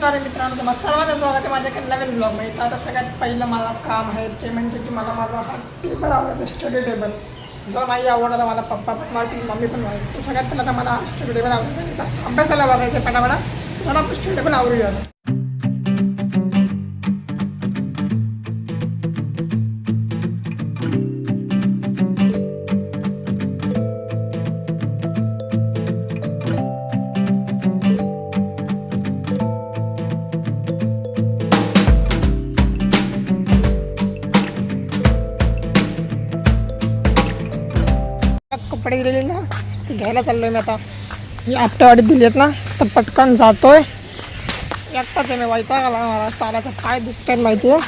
अरे मित्रांनो, तुम्हाला सर्वांचं स्वागत आहे माझ्याकडे नवीन ब्लॉगमध्ये. तर आता सगळ्यात पहिलं मला काम आहे ते म्हणजे की मला माझा हा टेबल आवडायचा, स्टडी टेबल. जो नाही आवडला मला पप्पा पण मारतील, मम्मी पण मारतील. सो सगळ्यात पहिलं आता मला स्टडी टेबल आवडायचा. अभ्यासाला बसायचं पटापटा, तर आपण स्टडी टेबल आवडूया. कपडे दिलेले ना ते घ्यायला चाललो आहे मी आता. ही आपट्यावाडीत दिली आहेत ना, तर पटकन जातोय. एकटाच आहे मी, वैताग आला मला. चालायचा पाय दुखत आहेत माहिती आहे,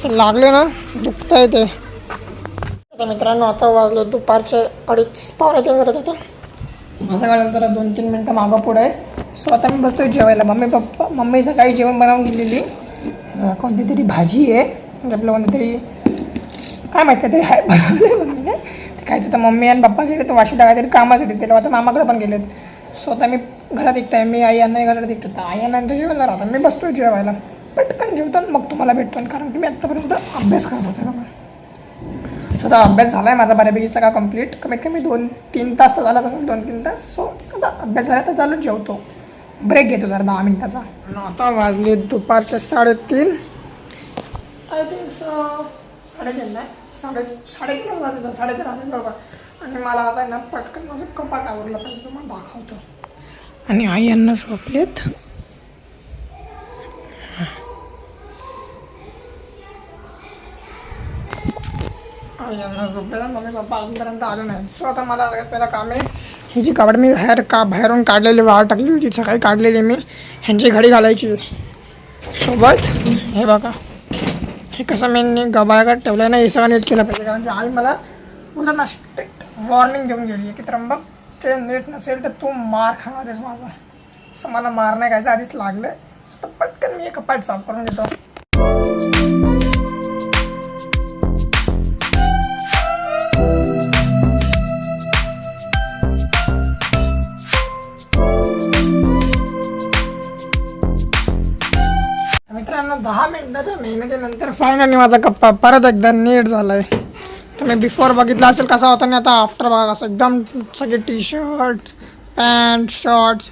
ते लागले ना दुखत आहे ते. आता मित्रांनो, आता वाजले दुपारचे 2:30 पावणे 3 करत होता. माझं गाडीला जरा 2-3 मिनटं मागं पुढं आहे. सो आता मी बसतोय जेवायला. मम्मी सकाळी जेवण बनवून गेलेली. कोणती तरी भाजी आहे म्हणजे आपलं कोणतं तरी काय माहीत काहीतरी आहे बनवलं मम्मीने. काय तर मम्मी आणि पप्पा गेले तर वाशी टाकायतरी कामासाठी, त्याला आता मामाकडे पण गेलेत. स्वतः मी घरात एकटा आहे. मी आई यांना घरात एकटं होता. आई यांना जेवायला राहतात, मी बसतोय जेवायला. पटकन जेवतो मग तुम्हाला भेटतो, कारण की मी आत्तापर्यंत अभ्यास करत होते बघा. स्वतः अभ्यास झाला आहे माझा बऱ्यापैकी सगळा कंप्लीट. कमीत कमी 2-3 तास तर झालाच असेल, 2-3 तास. सो आता अभ्यास झाला तर चालू जेवतो, ब्रेक घेतो जरा 10 मिनिटाचा. आता वाजले दुपारचे 3:30 आय थिंक सो. 3:30 नाही, 3:30 वाजले, 3:30 वाजले बरोबर. आणि मला आता ना पटकन माझं कपाट आवरलं पाहिजे, तुम्हाला दाखवतो. आणि आई यांना झोपलेत. आई यांना झोपलेत, मम्मी पप्पा अजूनपर्यंत आले नाही. सो आता मला पहिला काम आहे, ही जी कपाट मी बाहेरून काढलेली वाळ टाकली होती सकाळी, काढलेली मी. ह्यांची घडी घालायची सोबत. हे बघा, हे कसं मी गबाळ्याकडे ठेवलं आहे ना, हे सगळं नीट केलं पाहिजे. कारण की आई मला उद्या ना स्ट्रिक्ट वॉर्निंग देऊन गेली आहे की त्र्यंबक ते नीट नसेल तर तू मार खाणारच माझा. असं मला मार नाही खायचं, आधीच लागलं. तर पटकन मी हे कपाट साफ करून देतो. मित्रांनो, 10 मिनिटाच्या मेहनतीनंतर फायनली माझा कप्पा परत एकदा नीट झाला आहे. तर मी बिफोर बघितला असेल कसा होता, आणि आता आफ्टर बघा कसं एकदम सगळे टी-शर्ट्स, पॅन्ट, शॉर्ट्स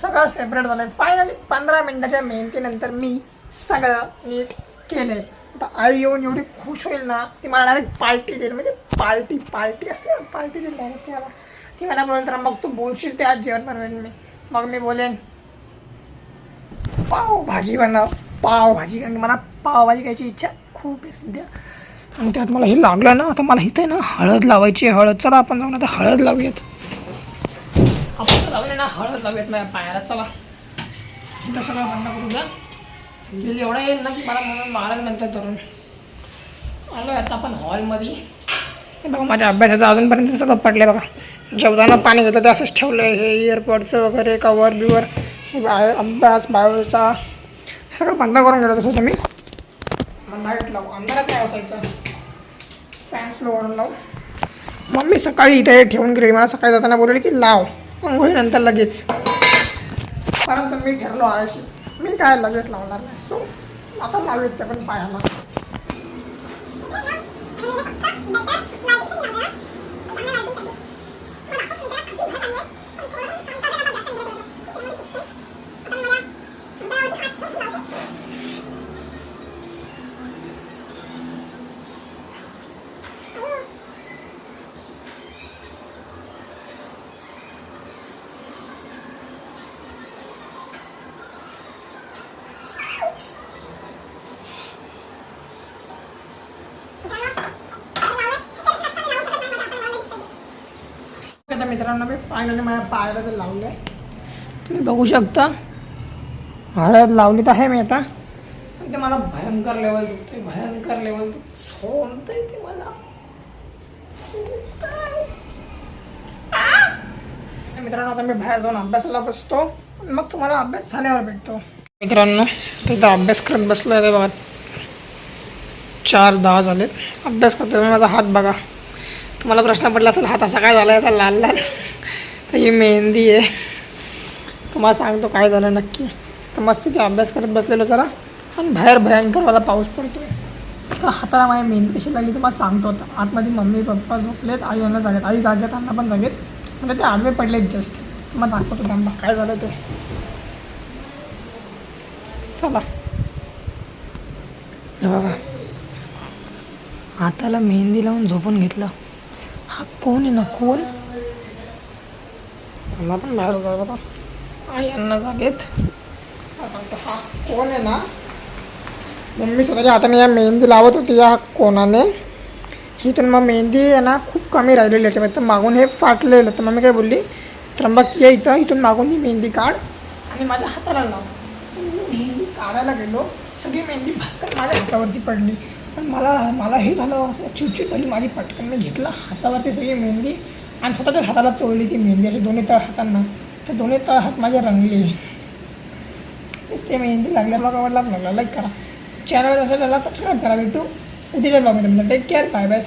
सगळं सेपरेट झालं आहे. फायनली 15 मिनिटाच्या मेहनतीनंतर मी सगळं नीट केलं आहे. आता आई येऊन एवढी खुश होईल ना, ती मला डायरेक्ट पार्टी देईल. म्हणजे पार्टी असते ना, पार्टी देईल डायरेक्ट ती मला बोलेल तर मग तू बोलशील ते आज जेवण बनवेन मी. मग मी बोलेन पावभाजी बनव, पावभाजी. कारण की मला पावभाजी खायची इच्छा खूप आहे सध्या. आणि त्यात मला हे लागलं ना, आता मला इथे ना हळद लावायची आहे. हळद, चला आपण जाऊन आता हळद लावूयात. आपण लावले ना हळद लावूयात माझ्या पायाला. चला इथं सगळं बंद करू द्या. बिल एवढं येईल ना की मला म्हणून मारायला नंतर धरून आलो. आता आपण हॉलमध्ये. हे बघा माझ्या अभ्यासाचं अजूनपर्यंत सगळं पडलं आहे बघा. जेवताना पाणी घेतलं ते असंच ठेवलं आहे. हे इयरपॉडचं वगैरे कवर बिवर, हे अभ्यास बायोचा सगळं बंद करून गेलं. तसं तुम्ही मग लाईट लावू, अंधारात नाही असायचं. फॅन स्लो करून लावू. मम्मी सकाळी इथे ठेवून गेली, मला सकाळी जाताना बोलली की लाव, अंघोळीनंतर लगेच. परंतु मी ठरलो आळशी, मी काय लगेच लावणार नाही. सो आता लावेल त्या पण पायाला. आता मित्रांनो, मी फायनली माझ्या पायाला तर लावलं आहे. तुम्ही बघू शकता हळद लावली तर आहे मी आता. ते मला भयंकर लेवल दुखते, भयंकर लेवल सोडतंय ते मला. मित्रांनो, आता मी बाहेर जाऊन अभ्यासाला बसतो, मग तुम्हाला अभ्यास झाल्यावर भेटतो. मित्रांनो, तिथं अभ्यास करत बसलो आहे बघा. 4:10 झालेत. अभ्यास करतो मी. माझा हात बघा. तुम्हाला प्रश्न पडला असेल हात असा काय झाला, असा लाल लाल. तर ही मेहंदी आहे. तुम्हाला सांगतो काय झालं नक्की. तर मस्त ते अभ्यास करत बसलेलो जरा आणि बाहेर भयंकरवाला पाऊस पडतोय. तर हाताला माझ्या मेहंदी कशी लागली तुम्हाला सांगतो. आता आतमध्ये मम्मी पप्पा झोपलेत, आई यांना जागेत, आई जागेत अण्णा पण जागेत, म्हणजे ते आडवे पडलेत जस्ट. मग दाखवतो थांबा काय झालं ते. चला हे बघा, हाताला मेहंदी लावून झोपून घेतलं. हा कोण आहे ना, कोण. त्यांना पण बाहेर जाऊ बघा, आई यांना जागेत. सांगतो हा कोण आहे ना. मम्मी स्वतःच्या हाताने या मेहंदी लावत होती या कोणाने. इथून मग मेहंदी आहे ना खूप कमी राहिलेली याच्यामध्ये, तर मागून हे फाटलेलं. तर मम्मी काय बोलली, त्र्यंबक ये इथं, इथून मागून ही मेहंदी काढ आणि माझ्या हाताला लाव. मेहंदी काढायला गेलो, सगळी मेहंदी भस्कन माझ्या हातावरती पडली. पण मला हे झालं, असं चिडचिड झाली माझी. पटकन मी घेतलं हातावरती सगळी मेहंदी आणि स्वतःच्याच हाताला चोळली ती मेहंदी, अशी दोन्ही तळ हातांना. तर दोन्ही तळ हात माझे रंगले. ते मेहंदी लागल्या. ब्लॉग आवडला लाईक करा, चॅनल असेल त्याला सबस्क्राईब करा. भेटू उद्याच्या ब्लॉगमध्ये. Take care, bye bye.